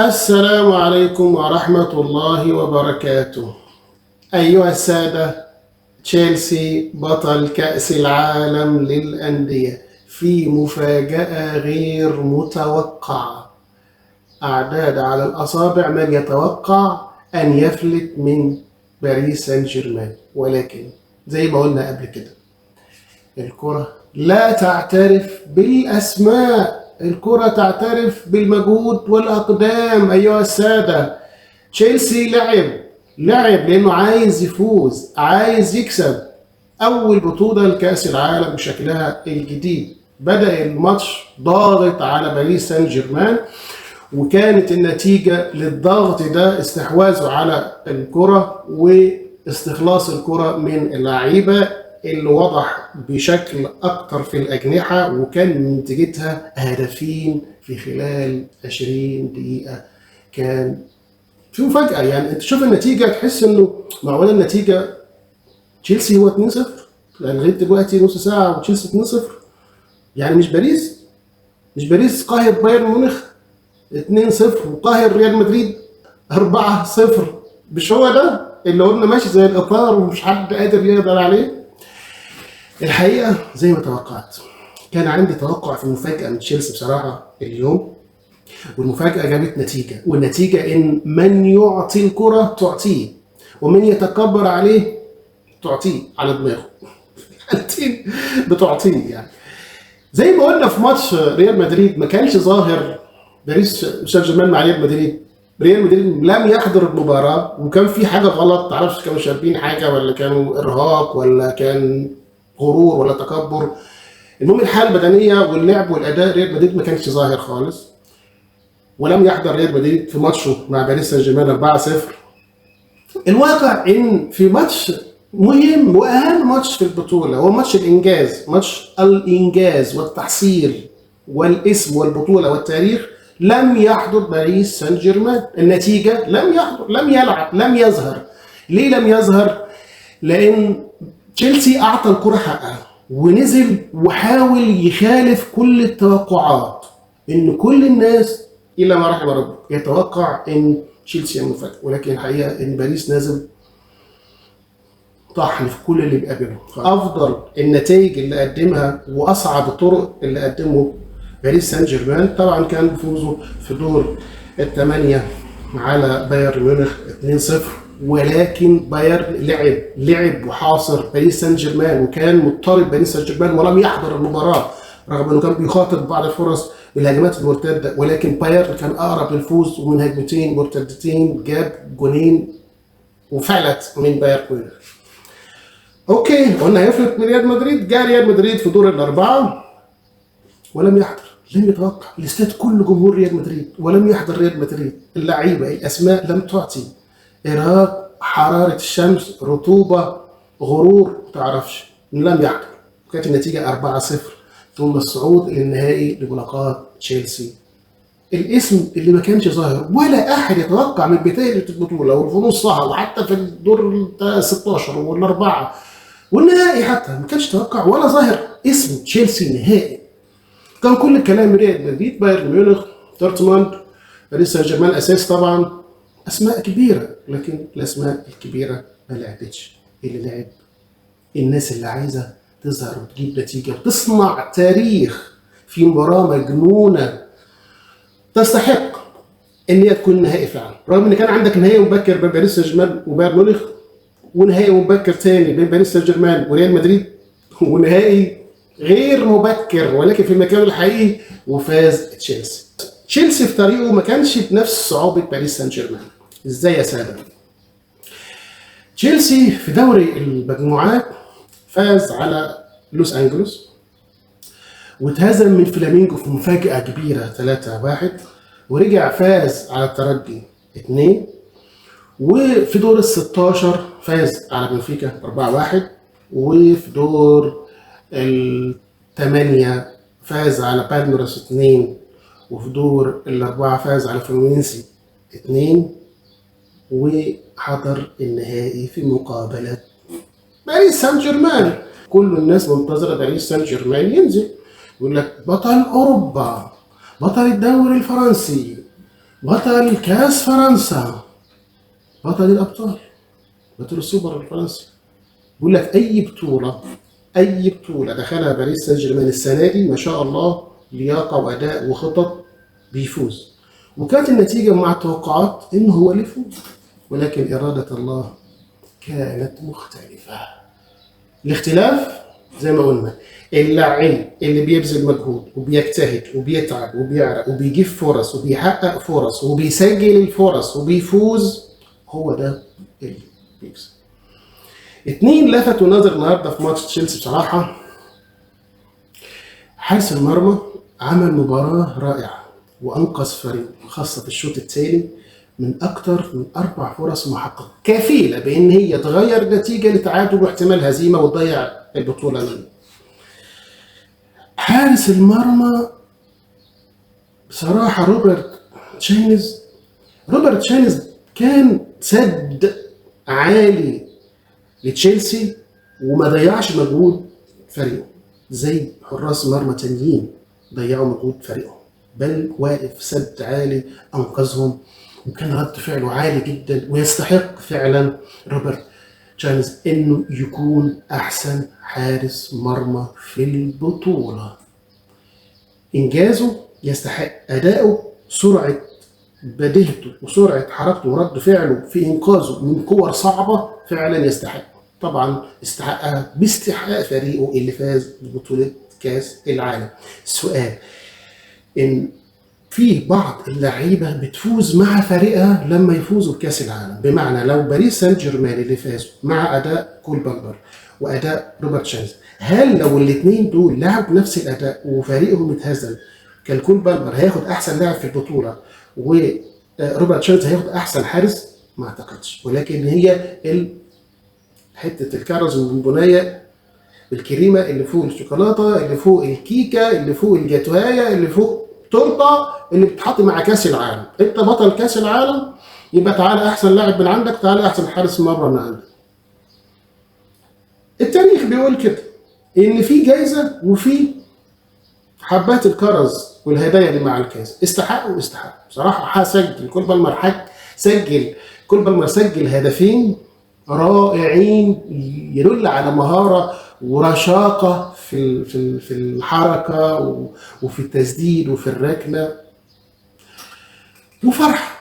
السلام عليكم ورحمة الله وبركاته. أيها السادة، تشيلسي بطل كأس العالم للأندية في مفاجأة غير متوقعة. أعداد على الأصابع من يتوقع أن يفلت من باريس سان جيرمان، ولكن زي ما قلنا قبل كده الكرة لا تعترف بالأسماء، الكرة تعترف بالمجهود والأقدام. أيها السادة، تشيلسي لعب لأنه عايز يفوز، عايز يكسب أول بطولة لكأس العالم بشكلها الجديد. بدأ الماتش ضاغط على باريس سان جيرمان، وكانت النتيجة للضغط ده استحواذه على الكرة واستخلاص الكرة من اللعيبة اللي وضح بشكل أكتر في الأجنحة، وكان نتيجتها هدفين في خلال 20 دقيقة. كان في مفاجأة، يعني أنت تشوف النتيجة تحس إنه معقولة النتيجة تشيلسي هو 2-0 لغاية دلوقتي نص ساعة وتشيلسي 2-0. يعني مش باريس قاهر بايرن ميونخ 2-0 وقاهر ريال مدريد 4-0. مش هو ده اللي قلنا ماشي زي الإطار ومش حد قادر يقدر عليه؟ الحقيقة زي ما توقعت، كان عندي توقع في مفاجأة من تشيلسي بصراحة اليوم، والمفاجأة جابت نتيجة، والنتيجة إن من يعطي الكرة تعطيه، ومن يتكبر عليه تعطيه على دماغه. بتعطيه يعني. زي ما قلنا في ماتش ريال مدريد، ما كانش ظاهر باريس سان جيرمان مع ريال مدريد. ريال مدريد لم يحضر المباراة، وكان في حاجة غلط، معرفش كانوا شاربين حاجة ولا كانوا إرهاق ولا كان غرور ولا تكبر. المهم الحالة البدنية واللعب والأداء ريال مدريد ما كانش ظاهر خالص، ولم يحضر ريال مدريد في ماتشه مع باريس سان جيرمان 4-0. الواقع إن في ماتش مهم وأهم ماتش في البطولة هو ماتش الإنجاز والتحصيل والاسم والبطولة والتاريخ، لم يحضر باريس سان جيرمان. النتيجة لم يحضر، لم يلعب، لم يظهر. ليه لم يظهر؟ لأن تشيلسي أعطى الكرة حقها ونزل وحاول يخالف كل التوقعات. إن كل الناس إلا ما رحم ربك يتوقع إن تشيلسي مفاجأة، ولكن الحقيقة إن باريس نازل طحن في كل اللي بيقابله. فأفضل النتائج اللي قدمها وأصعب الطرق اللي قدمه باريس سان جيرمان طبعا كان بفوزه في دور الثمانية على بايرن ميونخ 2-0. ولكن بايرن لعب وحاصر باريس سان جيرمان، وكان مضطرب باريس سان جيرمان ولم يحضر المباراة رغم انه كان بيخاطب بعض الفرص بالهجمات المرتدة، ولكن بايرن كان اقرب للفوز، ومن هجمتين مرتدتين جاب جونين وفعلت من بايرن ميونخ. اوكي، قلنا هيفلت من ريال مدريد. جاء ريال مدريد في دور الأربعة ولم يحضر، لم يتوقع الاستاد كل جمهور ريال مدريد ولم يحضر ريال مدريد. اللعيبه الاسماء لم تعطي، ارهاق، حراره الشمس، رطوبه، غرور، ما تعرفش، لم يحضر. كانت النتيجه 4-0 ثم الصعود للنهائي لملاقاه تشيلسي. الاسم اللي ما كانش ظاهر ولا احد يتوقع من بدايه البطوله وفي نصها وحتى في الدور 16 والاربعه والنهائي حتى ما كانش يتوقع ولا ظاهر اسم تشيلسي نهائي. كان كل الكلام ريال مدريد، بايرن ميونخ، دورتموند، باريس سان جيرمان اساس طبعا، اسماء كبيره، لكن الاسماء الكبيره ما لعبتش. اللي لعب الناس اللي عايزه تظهر وتجيب نتيجه وتصنع تاريخ في مباراه مجنونه تستحق ان هي تكون نهائي فعلا، رغم ان كان عندك نهائي مبكر بين باريس سان جيرمان وبايرن ميونخ، ونهائي مبكر ثاني بين باريس سان جيرمان وريال مدريد، ونهائي غير مبكر ولكن في المكان الحقيقي وفاز تشيلسي في طريقه ما كانش بنفس صعوبة باريس سان جيرمان. ازاي يا سادة؟ تشيلسي في دوري المجموعات فاز على لوس أنجلوس واتهزم من فلامينجو في مفاجأة كبيرة 3-1، ورجع فاز على الترجي 2، وفي دور ال16 فاز على بنفيكا 4-1، وفي دور الثمانية فاز على بالميراس 2، وفي دور الأربعة فاز على فلومينينسي 2، وحضر النهائي في مقابلة باريس سان جيرمان. كل الناس منتظرة باريس سان جيرمان ينزل، يقول لك بطل أوروبا، بطل الدوري الفرنسي، بطل كاس فرنسا، بطل الابطال، بطل السوبر الفرنسي. بيقول لك اي بطوله دخلها باريس سان جيرمان السنه دي ما شاء الله لياقه واداء وخطط بيفوز. وكانت النتيجه مع التوقعات انه هو اللي يفوز، ولكن اراده الله كانت مختلفه. الاختلاف زي ما قلنا، اللاعب اللي بيبذل مجهود وبيجتهد وبيتعب وبيعرق وبيجيب فرص وبيحقق فرص وبيسجل الفرص وبيفوز، هو ده اللي بيكسب. اتنين لفتوا نظر النهارده في ماتش تشيلسي بصراحه. حارس المرمى عمل مباراه رائعه وانقذ فريقه خاصه في الشوط الثاني من اكثر من 4 فرص محققه كفيله بان هي تغير نتيجه لتعادل واحتمال هزيمه وتضيع البطوله منه. حارس المرمى بصراحه روبرت تشاينز كان سد عالي لتشيلسي وما ضيعش مجهود فريقه زي حراس مرمى تانيين ضيعوا مجهود فريقهم، بل واقف سد عالي انقذهم، وكان رد فعله عالي جدا. ويستحق فعلا روبرت تشاينز انه يكون احسن حارس مرمى في البطوله. انجازه يستحق، اداؤه، سرعه بديهته وسرعه حركته ورد فعله في انقاذه من كور صعبه فعلا يستحق. طبعا استحقها باستحقاق فريقه اللي فاز ببطوله كاس العالم. السؤال ان في بعض اللعيبه بتفوز مع فريقها لما يفوزوا بكاس العالم، بمعنى لو باريس سان جيرمان اللي فازوا مع اداء كول بالمر واداء روبرت تشاينز، هل لو الاثنين دول لعبوا نفس الاداء وفريقهم اتهزم كان كول بالمر هياخد احسن لاعب في البطوله وروبرت تشاينز هياخد احسن حارس؟ ما اعتقدش. ولكن هي حته الكرز والبنايه الكريمه اللي فوق الشوكولاته، اللي فوق الكيكه، اللي فوق الجاتوهايه، اللي فوق تورته، اللي بتتحط مع كاس العالم. انت بطل كاس العالم، يبقى تعالى احسن لاعب من عندك، تعالى احسن حارس مرمى من عندك. التاريخ بيقول كده ان في جايزه وفي حبات الكرز والهدايا اللي مع الكاس. استحقوا بصراحه. كول بالمر سجل هدفين رائعين يدل على مهاره ورشاقه في الحركه وفي التسديد وفي الركنه وفرحه.